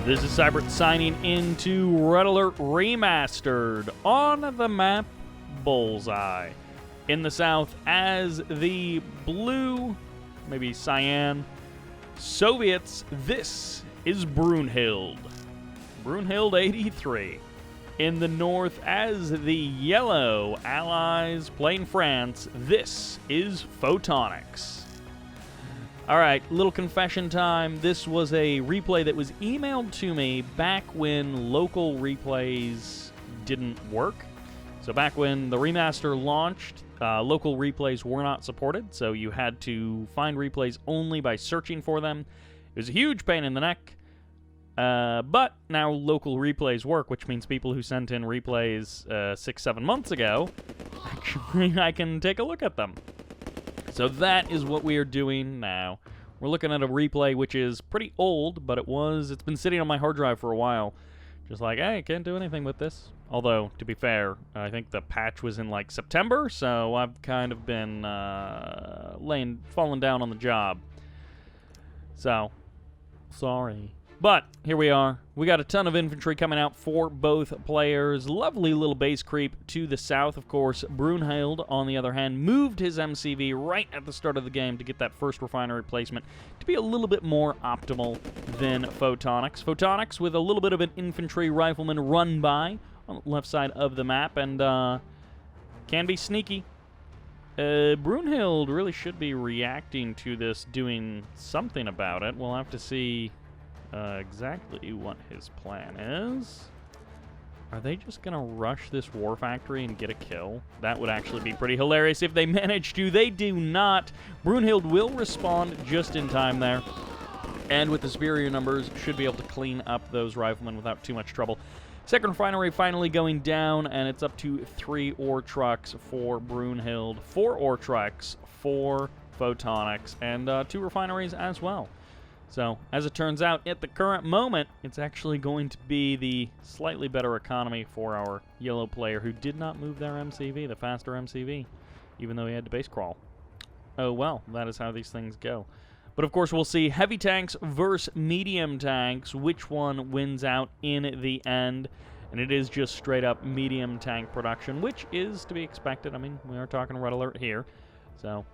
This is Sybert signing into Red Alert Remastered on the map Bullseye. In the south as the blue, maybe cyan, Soviets, this is Brunhilde. Brunhilde 83. In the north as the yellow Allies playing France, this is Photonics. Alright, little confession time. This was a replay that was emailed to me back when local replays didn't work. So back when the remaster launched, local replays were not supported, so you had to find replays only by searching for them. It was a huge pain in the neck, but now local replays work, which means people who sent in replays 6-7 months ago, actually I can take a look at them. So that is what we are doing now. We're looking at a replay which is pretty old, but it's been sitting on my hard drive for a while. Just like, hey, can't do anything with this. Although, to be fair, I think the patch was in like September, so I've kind of been falling down on the job. So, sorry. But, here we are. We got a ton of infantry coming out for both players. Lovely little base creep to the south, of course. Brunhilde, on the other hand, moved his MCV right at the start of the game to get that first refinery placement to be a little bit more optimal than Photonics. Photonics with a little bit of an infantry rifleman run by on the left side of the map, and can be sneaky. Brunhilde really should be reacting to this, doing something about it. We'll have to see exactly what his plan is. Are they just gonna rush this war factory and get a kill? That would actually be pretty hilarious if they manage to. They do not. Brunhilde will respond just in time there, and with the superior numbers should be able to clean up those riflemen without too much trouble. Second refinery finally going down, and it's up to 3 ore trucks for Brunhilde, 4 ore trucks for Photonics, and 2 refineries as well. So, as it turns out, at the current moment, it's actually going to be the slightly better economy for our yellow player who did not move their MCV, the faster MCV, even though he had to base crawl. Oh well, that is how these things go. But of course, we'll see heavy tanks versus medium tanks, which one wins out in the end. And it is just straight up medium tank production, which is to be expected. I mean, we are talking Red Alert here, so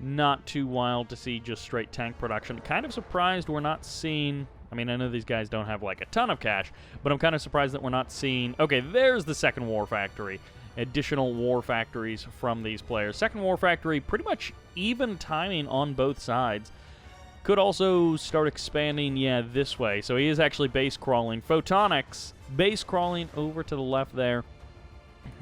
not too wild to see just straight tank production. Kind of surprised we're not seeing, I mean, I know these guys don't have like a ton of cash, but I'm kind of surprised that we're not seeing, okay, there's the second war factory. Additional war factories from these players. Second war factory, pretty much even timing on both sides. Could also start expanding, yeah, this way. So he is actually base crawling. Photonics, base crawling over to the left there.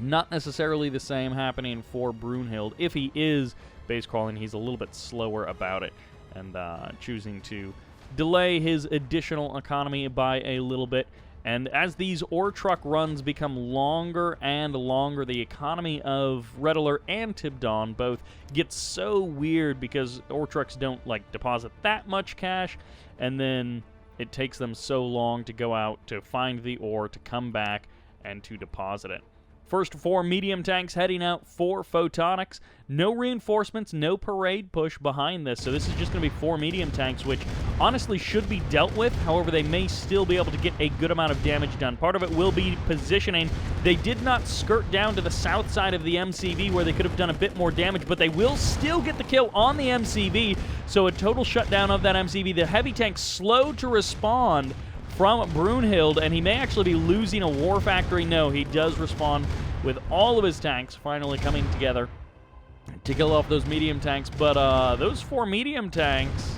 Not necessarily the same happening for Brunhilde. If he is base crawling, he's a little bit slower about it and choosing to delay his additional economy by a little bit. And as these ore truck runs become longer and longer, the economy of Red Alert and Tibdon both gets so weird because ore trucks don't like deposit that much cash, and then it takes them so long to go out to find the ore, to come back, and to deposit it. First 4 medium tanks heading out for Photonics. No reinforcements, no parade push behind this. So this is just going to be 4 medium tanks, which honestly should be dealt with. However, they may still be able to get a good amount of damage done. Part of it will be positioning. They did not skirt down to the south side of the MCV where they could have done a bit more damage, but they will still get the kill on the MCV. So a total shutdown of that MCV. The heavy tank slow to respond from Brunhilde, and he may actually be losing a war factory. No, he does respond with all of his tanks finally coming together to kill off those medium tanks. But those 4 medium tanks,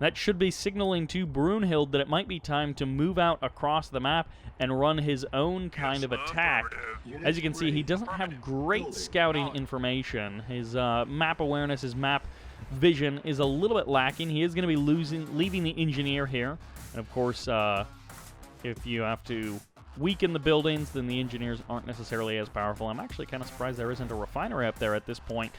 that should be signaling to Brunhilde that it might be time to move out across the map and run his own kind of attack. As you can see, he doesn't have great scouting information. His map awareness, his map vision is a little bit lacking. He is going to be leaving the engineer here. And of course, if you have to weaken the buildings, then the engineers aren't necessarily as powerful. I'm actually kind of surprised there isn't a refinery up there at this point.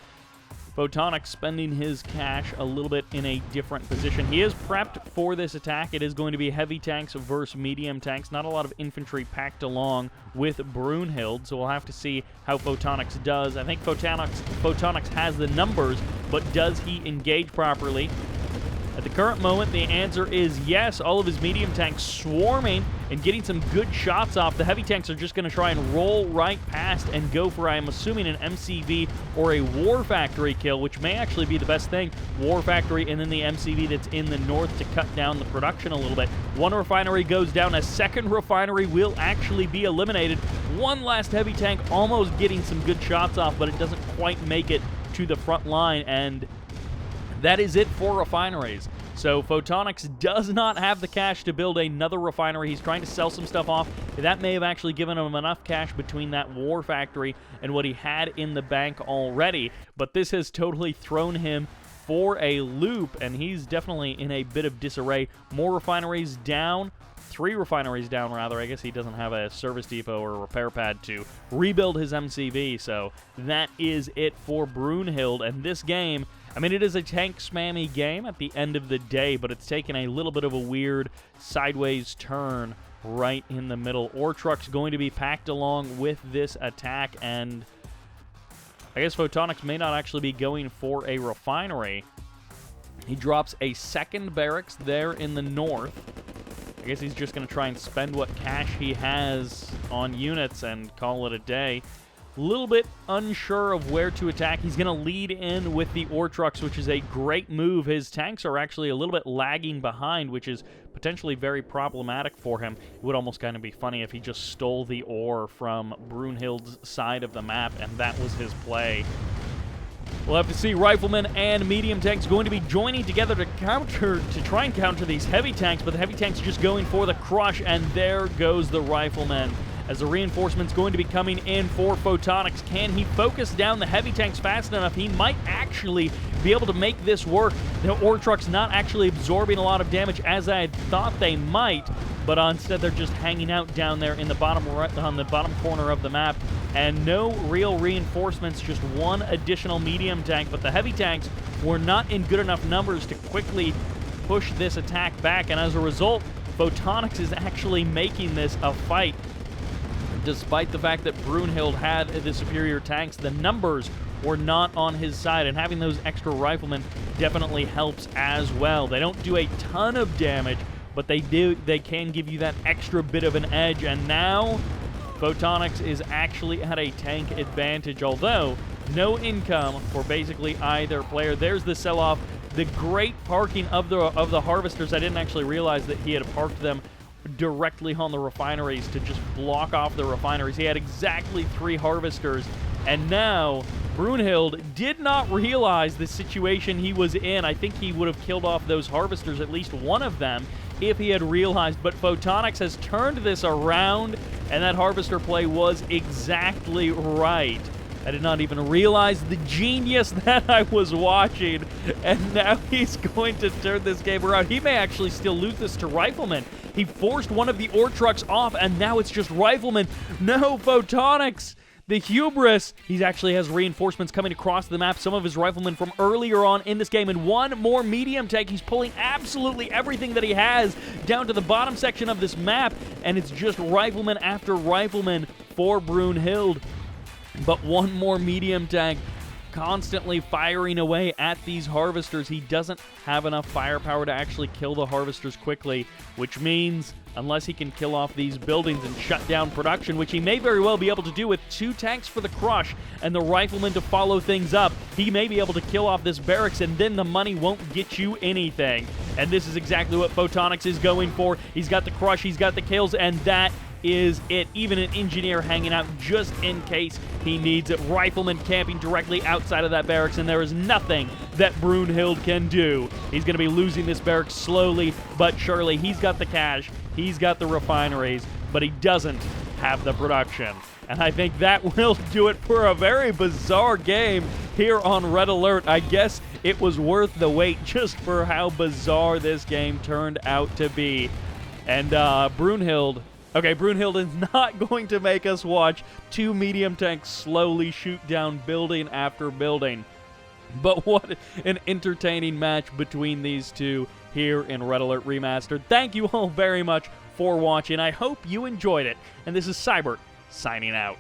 Photonics spending his cash a little bit in a different position. He is prepped for this attack. It is going to be heavy tanks versus medium tanks. Not a lot of infantry packed along with Brunhilde, so we'll have to see how Photonics does. I think Photonics has the numbers, but does he engage properly? At the current moment, the answer is yes. All of his medium tanks swarming and getting some good shots off. The heavy tanks are just going to try and roll right past and go for, I'm assuming, an MCV or a War Factory kill, which may actually be the best thing. War Factory and then the MCV that's in the north to cut down the production a little bit. One refinery goes down. A second refinery will actually be eliminated. One last heavy tank almost getting some good shots off, but it doesn't quite make it to the front line, and that is it for refineries. So Photonics does not have the cash to build another refinery. He's trying to sell some stuff off. That may have actually given him enough cash between that War Factory and what he had in the bank already, but this has totally thrown him for a loop, and he's definitely in a bit of disarray. More refineries down. 3 refineries down, rather. I guess he doesn't have a service depot or a repair pad to rebuild his MCV, so that is it for Brunhilde. And this game, I mean, it is a tank spammy game at the end of the day, but it's taken a little bit of a weird sideways turn right in the middle. Ore trucks going to be packed along with this attack, and I guess Photonics may not actually be going for a refinery. He drops a second barracks there in the north. I guess he's just going to try and spend what cash he has on units and call it a day. A little bit unsure of where to attack. He's going to lead in with the ore trucks, which is a great move. His tanks are actually a little bit lagging behind, which is potentially very problematic for him. It would almost kind of be funny if he just stole the ore from Brunhilde's side of the map, and that was his play. We'll have to see. Riflemen and medium tanks going to be joining together to try and counter these heavy tanks, but the heavy tanks just going for the crush, and there goes the riflemen. As the reinforcements going to be coming in for Photonics, can he focus down the heavy tanks fast enough? He might actually be able to make this work. The ore trucks not actually absorbing a lot of damage as I had thought they might, but instead they're just hanging out down there in the bottom right, on the bottom corner of the map, and no real reinforcements, just one additional medium tank. But the heavy tanks were not in good enough numbers to quickly push this attack back, and as a result, Photonics is actually making this a fight. Despite the fact that Brunhilde had the superior tanks, the numbers were not on his side, and having those extra riflemen definitely helps as well. They don't do a ton of damage, but they can give you that extra bit of an edge, and now Photonics is actually at a tank advantage, although no income for basically either player. There's the sell-off. The great parking of the harvesters. I didn't actually realize that he had parked them directly on the refineries to just block off the refineries. He had exactly 3 harvesters, and now Brunhilde did not realize the situation he was in. I think he would have killed off those harvesters, at least one of them, if he had realized, but Photonics has turned this around, and that harvester play was exactly right. I did not even realize the genius that I was watching, and now he's going to turn this game around. He may actually still lose this to Riflemen. He forced one of the ore trucks off, and now it's just Riflemen. No, Photonics! The hubris. He actually has reinforcements coming across the map, some of his riflemen from earlier on in this game, and one more medium tank. He's pulling absolutely everything that he has down to the bottom section of this map, and it's just rifleman after rifleman for Brunhilde. But one more medium tank constantly firing away at these harvesters. He doesn't have enough firepower to actually kill the harvesters quickly, which means unless he can kill off these buildings and shut down production, which he may very well be able to do with 2 tanks for the crush and the riflemen to follow things up, he may be able to kill off this barracks, and then the money won't get you anything. And this is exactly what Photonics is going for. He's got the crush, he's got the kills, and that is it. Even an engineer hanging out just in case he needs it. Rifleman camping directly outside of that barracks, and there is nothing that Brunhilde can do. He's going to be losing this barracks slowly but surely. He's got the cash, he's got the refineries, but he doesn't have the production. And I think that will do it for a very bizarre game here on Red Alert. I guess it was worth the wait just for how bizarre this game turned out to be. And Brunhilde, okay, Brunhilde is not going to make us watch 2 medium tanks slowly shoot down building after building. But what an entertaining match between these two here in Red Alert Remastered. Thank you all very much for watching. I hope you enjoyed it. And this is Sybert signing out.